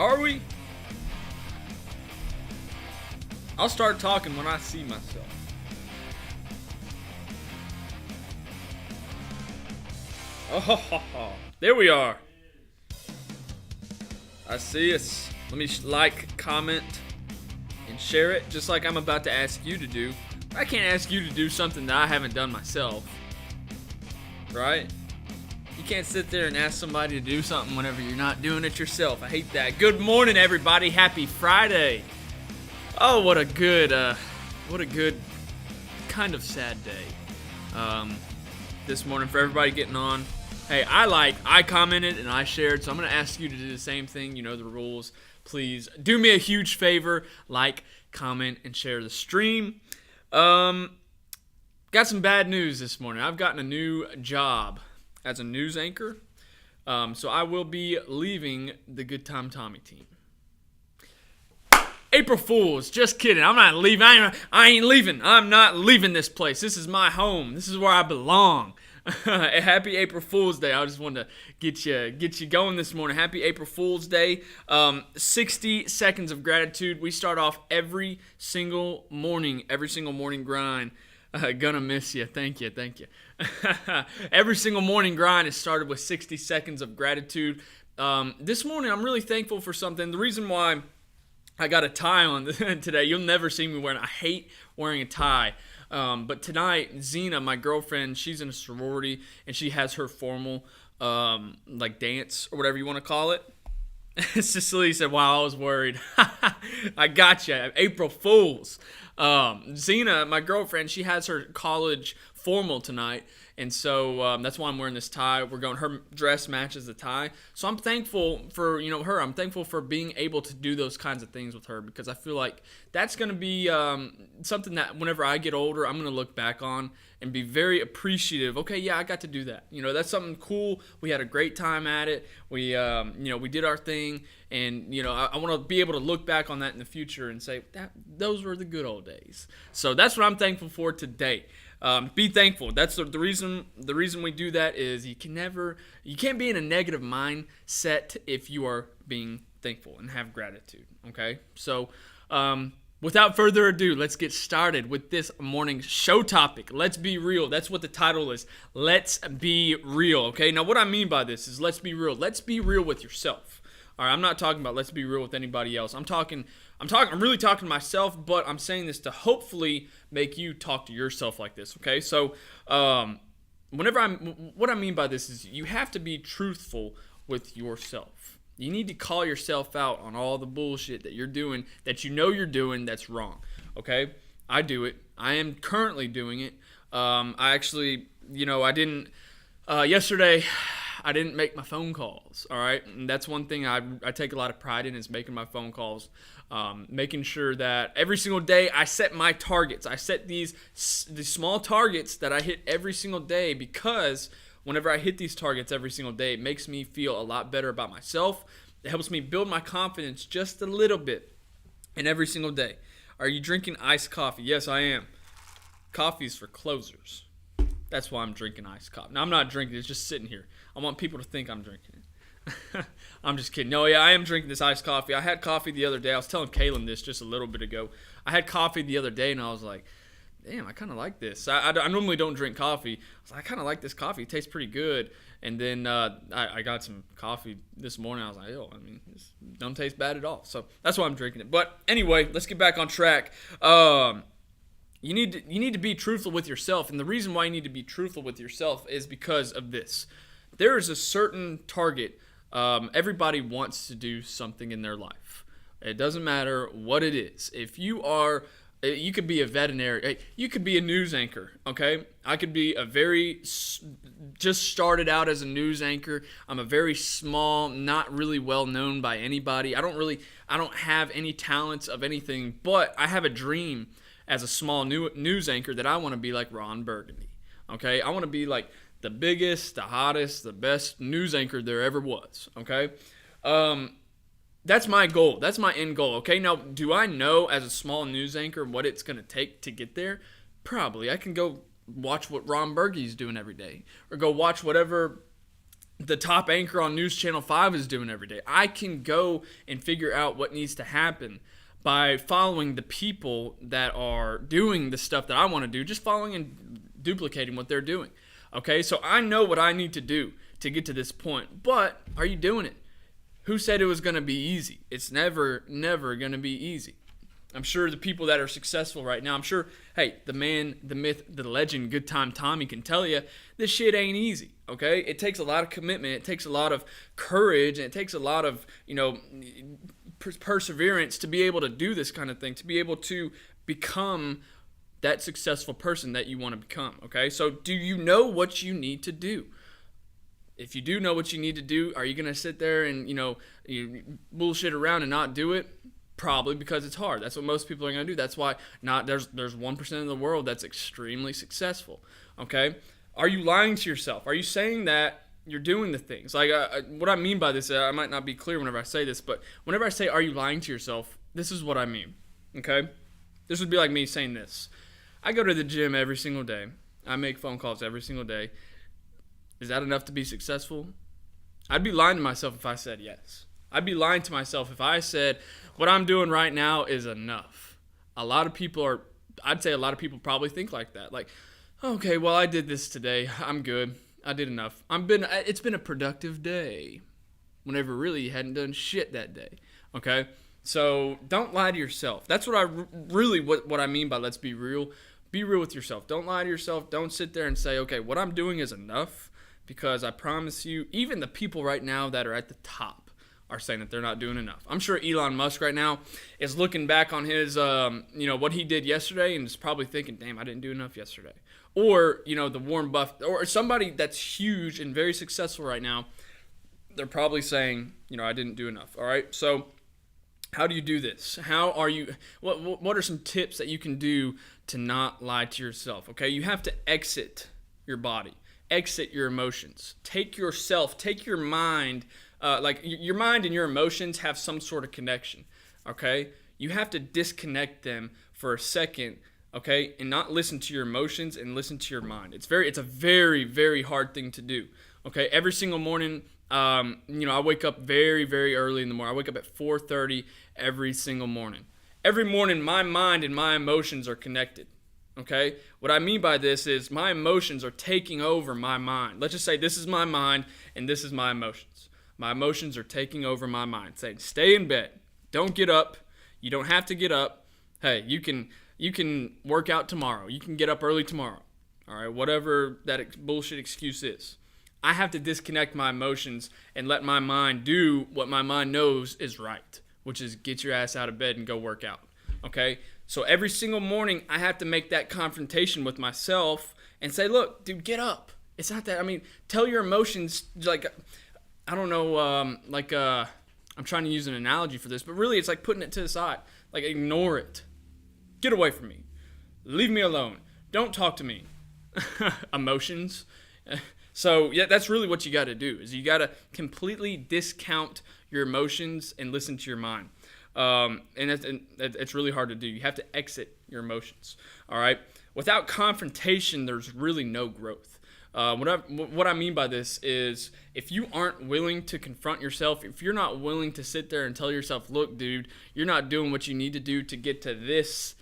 Are we? I'll start talking when I see myself. Oh, there we are. I see us. Let me like, comment, and share it, just like I'm about to ask you to do. I can't ask you to do something that I haven't done myself. Right? You can't sit there and ask somebody to do something whenever you're not doing it yourself. I hate that. Good morning, everybody. Happy Friday. Oh, what a good kind of sad day. This morning for everybody getting on. Hey, I commented and I shared, so I'm going to ask you to do the same thing. You know the rules. Please do me a huge favor. Like, comment, and share the stream. Got some bad news this morning. I've gotten a new job as a news anchor. So I will be leaving the GoodTimeTommy team. April Fools, just kidding. I'm not leaving. I ain't leaving. I'm not leaving this place. This is my home. This is where I belong. Happy April Fool's Day. I just wanted to get you going this morning. Happy April Fool's Day. 60 seconds of gratitude. We start off every single morning grind. Gonna miss you. Thank you. Every single morning grind is started with 60 seconds of gratitude. This morning I'm really thankful for something. The reason why I got a tie on today, you'll never see me wearing. I hate wearing a tie. But tonight, Zena, my girlfriend, she's in a sorority, and she has her formal, dance, or whatever you want to call it. Cecily said, wow, I was worried. I got you. April Fools. Zena, my girlfriend, she has her college formal tonight, and so that's why I'm wearing this tie. Her dress matches the tie. So I'm thankful for, her. I'm thankful for being able to do those kinds of things with her, because I feel like that's going to be something that whenever I get older, I'm going to look back on and be very appreciative. Okay, yeah, I got to do that. That's something cool. We had a great time at it. We, we did our thing, and I want to be able to look back on that in the future and say that those were the good old days. So that's what I'm thankful for today. Be thankful. That's the reason. The reason we do that is you can't be in a negative mindset if you are being thankful and have gratitude. Okay, so without further ado, let's get started with this morning's show topic. Let's be real. That's what the title is. Let's be real. Okay. Now, what I mean by this is let's be real. Let's be real with yourself. All right. I'm not talking about let's be real with anybody else. I'm really talking to myself, but I'm saying this to hopefully make you talk to yourself like this, okay? So, what I mean by this is you have to be truthful with yourself. You need to call yourself out on all the bullshit that you're doing, that you're doing that's wrong, okay? I do it. I am currently doing it. Yesterday, I didn't make my phone calls, all right? And that's one thing I take a lot of pride in, is making my phone calls. Making sure that every single day I set my targets. I set these small targets that I hit every single day, because whenever I hit these targets every single day, it makes me feel a lot better about myself. It helps me build my confidence just a little bit. And every single day. Are you drinking iced coffee? Yes, I am. Coffee's for closers. That's why I'm drinking iced coffee. Now, I'm not drinking it. It's just sitting here. I want people to think I'm drinking it. I'm just kidding. No, yeah, I am drinking this iced coffee. I had coffee the other day. I was telling Kaylin this just a little bit ago. I had coffee the other day, and I was like, damn, I kind of like this. I normally don't drink coffee. I was like, I kind of like this coffee. It tastes pretty good. And then I got some coffee this morning. I was like, this don't taste bad at all. So that's why I'm drinking it. But anyway, let's get back on track. You need to be truthful with yourself. And the reason why you need to be truthful with yourself is because of this. There is a certain target. Everybody wants to do something in their life. It doesn't matter what it is. If you could be a veterinarian, you could be a news anchor, okay? I could be just started out as a news anchor. I'm a very small, not really well known by anybody. I don't have any talents of anything, but I have a dream as a small news anchor that I want to be like Ron Burgundy, okay? I want to be like the biggest, the hottest, the best news anchor there ever was, okay? That's my goal. That's my end goal, okay? Now, do I know as a small news anchor what it's going to take to get there? Probably. I can go watch what Ron Burgundy's doing every day, or go watch whatever the top anchor on News Channel 5 is doing every day. I can go and figure out what needs to happen by following the people that are doing the stuff that I want to do, just following and duplicating what they're doing. Okay, so I know what I need to do to get to this point, but are you doing it? Who said it was going to be easy? It's never going to be easy. I'm sure the people that are successful right now, I'm sure, hey, the man, the myth, the legend, Good Time Tommy can tell you this shit ain't easy, okay? It takes a lot of commitment. It takes a lot of courage, and it takes a lot of, perseverance to be able to do this kind of thing, to be able to become that successful person that you want to become, okay? So do you know what you need to do? If you do know what you need to do, are you going to sit there and, you bullshit around and not do it? Probably, because it's hard. That's what most people are going to do. That's why there's 1% of the world that's extremely successful, okay? Are you lying to yourself? Are you saying that you're doing the things? Like, what I mean by this, I might not be clear whenever I say this, but whenever I say, are you lying to yourself, this is what I mean, okay? This would be like me saying this. I go to the gym every single day. I make phone calls every single day. Is that enough to be successful? I'd be lying to myself if I said yes. I'd be lying to myself if I said what I'm doing right now is enough. I'd say a lot of people probably think like that. Like, okay, well, I did this today. I'm good. I did enough. It's been a productive day. Whenever really you hadn't done shit that day. Okay? So don't lie to yourself. That's what I mean by let's be real. Be real with yourself. Don't lie to yourself. Don't sit there and say, okay, what I'm doing is enough. Because I promise you, even the people right now that are at the top are saying that they're not doing enough. I'm sure Elon Musk right now is looking back on his, what he did yesterday and is probably thinking, damn, I didn't do enough yesterday. Or, the Warren Buffett, or somebody that's huge and very successful right now, they're probably saying, I didn't do enough. All right, so how do you do this? What are some tips that you can do to not lie to yourself? Okay, you have to exit your body. Exit your emotions. Take your mind, your mind and your emotions have some sort of connection, okay? You have to disconnect them for a second, okay, and not listen to your emotions and listen to your mind. It's a very, very hard thing to do, okay? Every single morning, I wake up very, very early in the morning. I wake up at 4:30 every single morning. Every morning, my mind and my emotions are connected. Okay? What I mean by this is my emotions are taking over my mind. Let's just say this is my mind and this is my emotions. My emotions are taking over my mind, saying, stay in bed. Don't get up. You don't have to get up. Hey, you can work out tomorrow. You can get up early tomorrow. All right? Whatever that bullshit excuse is. I have to disconnect my emotions and let my mind do what my mind knows is right, which is get your ass out of bed and go work out. Okay? So every single morning, I have to make that confrontation with myself and say, look, dude, get up. It's not that, tell your emotions, I don't know, I'm trying to use an analogy for this, but really it's like putting it to the side. Like, ignore it. Get away from me. Leave me alone. Don't talk to me. Emotions. So, yeah, that's really what you got to do, is you got to completely discount your emotions and listen to your mind. And it's really hard to do. You have to exit your emotions. All right. Without confrontation, there's really no growth. What I mean by this is, if you aren't willing to confront yourself, if you're not willing to sit there and tell yourself, look, dude, you're not doing what you need to do to get to this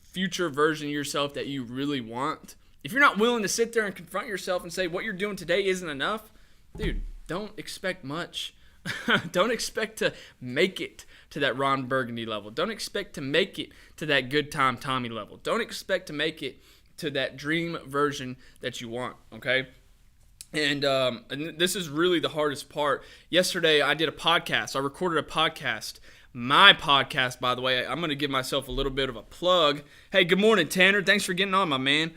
future version of yourself that you really want. If you're not willing to sit there and confront yourself and say what you're doing today isn't enough, dude, don't expect much. Don't expect to make it to that Ron Burgundy level. Don't expect to make it to that Good Time Tommy level. Don't expect to make it to that dream version that you want, okay? And this is really the hardest part. Yesterday, I did a podcast. I recorded a podcast. My podcast, by the way, I'm going to give myself a little bit of a plug. Hey, good morning, Tanner. Thanks for getting on, my man.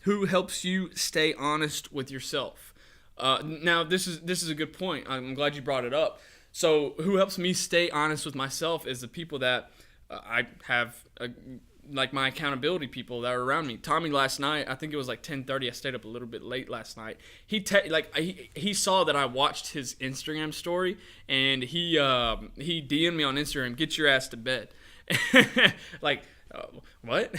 Who helps you stay honest with yourself? Now, this is a good point. I'm glad you brought it up. So, who helps me stay honest with myself is the people that I have, like my accountability people that are around me. Tommy last night, I think it was like 10:30. I stayed up a little bit late last night. He saw that I watched his Instagram story, and he DM'd me on Instagram, "Get your ass to bed." What?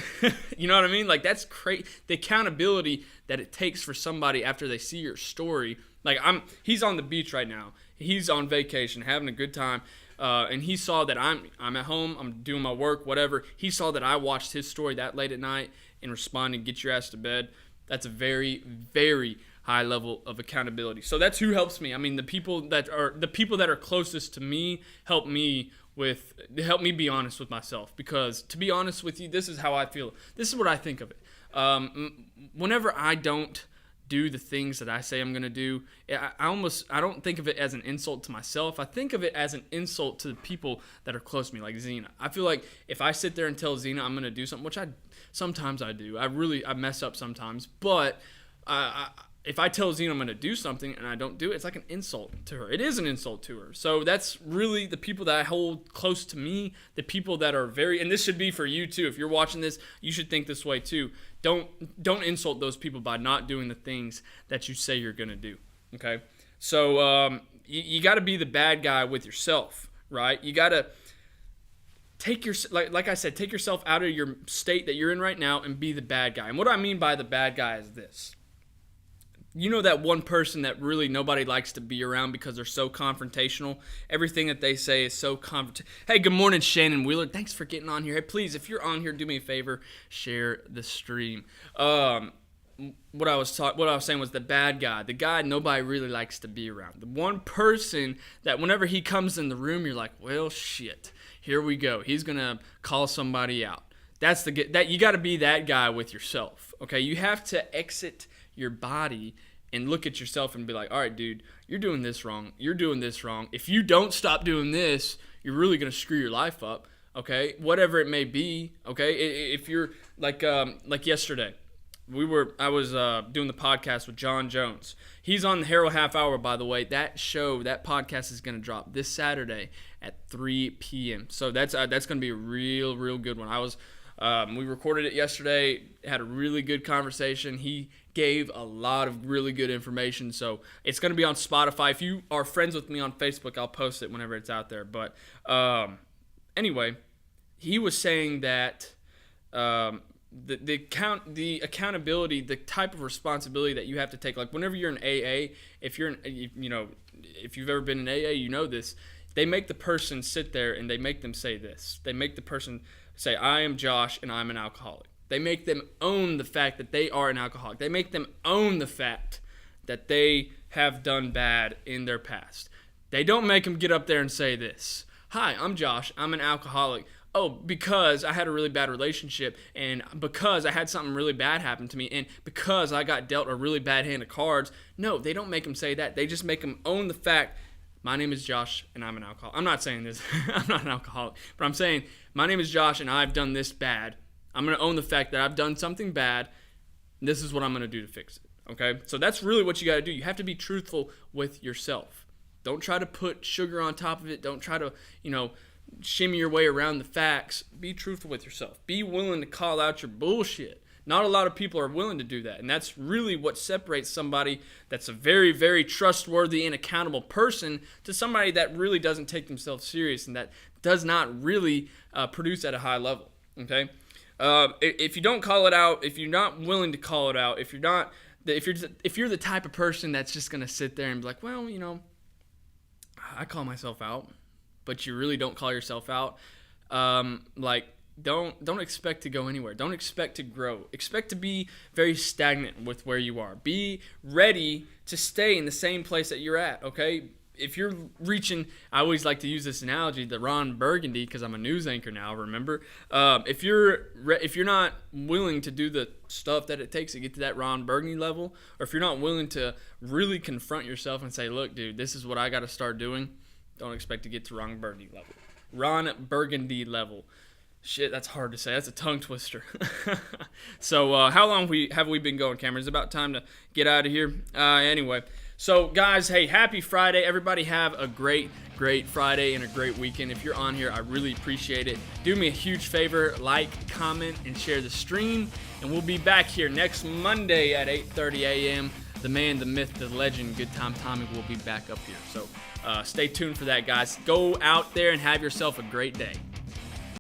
You know what I mean? Like, that's crazy. The accountability that it takes for somebody after they see your story Like he's on the beach right now. He's on vacation, having a good time. And he saw that I'm at home, I'm doing my work, whatever. He saw that I watched his story that late at night and responded, get your ass to bed. That's a very, very high level of accountability. So that's who helps me. I mean, the people that are closest to me help me be honest with myself. Because to be honest with you, this is how I feel. This is what I think of it. Whenever I don't do the things that I say I'm going to do, I don't think of it as an insult to myself. I think of it as an insult to the people that are close to me, like Zena. I feel like if I sit there and tell Zena I'm going to do something, which sometimes I do. I mess up sometimes, but if I tell Zena I'm going to do something and I don't do it, it's like an insult to her. It is an insult to her. So that's really the people that I hold close to me, the people that are and this should be for you too. If you're watching this, you should think this way too. Don't insult those people by not doing the things that you say you're going to do, okay? So you got to be the bad guy with yourself, right? You got to like I said, take yourself out of your state that you're in right now and be the bad guy. And what I mean by the bad guy is this. You know that one person that really nobody likes to be around because they're so confrontational? Everything that they say is so confrontational. Hey, good morning, Shannon Wheeler. Thanks for getting on here. Hey, please, if you're on here, do me a favor, share the stream. What I was saying was the bad guy, the guy nobody really likes to be around. The one person that whenever he comes in the room, you're like, well, shit, here we go. He's gonna call somebody out. That you got to be that guy with yourself. Okay, you have to exit your body and look at yourself and be like, all right, dude, you're doing this wrong. You're doing this wrong. If you don't stop doing this, you're really going to screw your life up, okay? Whatever it may be, okay? If you're like yesterday, I was doing the podcast with John Jones. He's on the Harrow Half Hour, by the way. That podcast is going to drop this Saturday at 3 p.m. So that's going to be a real, real good one. We recorded it yesterday, had a really good conversation. He gave a lot of really good information, so it's going to be on Spotify. If you are friends with me on Facebook, I'll post it whenever it's out there. But anyway, he was saying that the accountability, the type of responsibility that you have to take, like whenever you're in AA, if you've ever been in AA, you know this. They make the person sit there and they make them say this. They make the person say, I am Josh and I'm an alcoholic. They make them own the fact that they are an alcoholic. They make them own the fact that they have done bad in their past. They don't make them get up there and say this. Hi, I'm Josh. I'm an alcoholic. Oh, because I had a really bad relationship, and because I had something really bad happen to me, and because I got dealt a really bad hand of cards. No, they don't make them say that. They just make them own the fact, my name is Josh and I'm an alcoholic. I'm not saying this. I'm not an alcoholic. But I'm saying, my name is Josh and I've done this bad. I'm going to own the fact that I've done something bad. And this is what I'm going to do to fix it. Okay? So that's really what you got to do. You have to be truthful with yourself. Don't try to put sugar on top of it. Don't try to, shimmy your way around the facts. Be truthful with yourself. Be willing to call out your bullshit. Not a lot of people are willing to do that, and that's really what separates somebody that's a very, very trustworthy and accountable person to somebody that really doesn't take themselves serious and that does not really produce at a high level, okay? If you don't call it out, if you're not willing to call it out, if you're the type of person that's just going to sit there and be like, well, I call myself out, but you really don't call yourself out, Don't expect to go anywhere. Don't expect to grow. Expect to be very stagnant with where you are. Be ready to stay in the same place that you're at, okay? If you're reaching, I always like to use this analogy, the Ron Burgundy, because I'm a news anchor now, remember? If you're not willing to do the stuff that it takes to get to that Ron Burgundy level, or if you're not willing to really confront yourself and say, look, dude, this is what I got to start doing, don't expect to get to Ron Burgundy level. Ron Burgundy level. Shit, that's hard to say. That's a tongue twister. So how long have we been going, Cameron? It's about time to get out of here. Anyway, so guys, hey, happy Friday. Everybody have a great, great Friday and a great weekend. If you're on here, I really appreciate it. Do me a huge favor, like, comment, and share the stream. And we'll be back here next Monday at 8:30 a.m. The man, the myth, the legend, Good Time Tommy will be back up here. So stay tuned for that, guys. Go out there and have yourself a great day.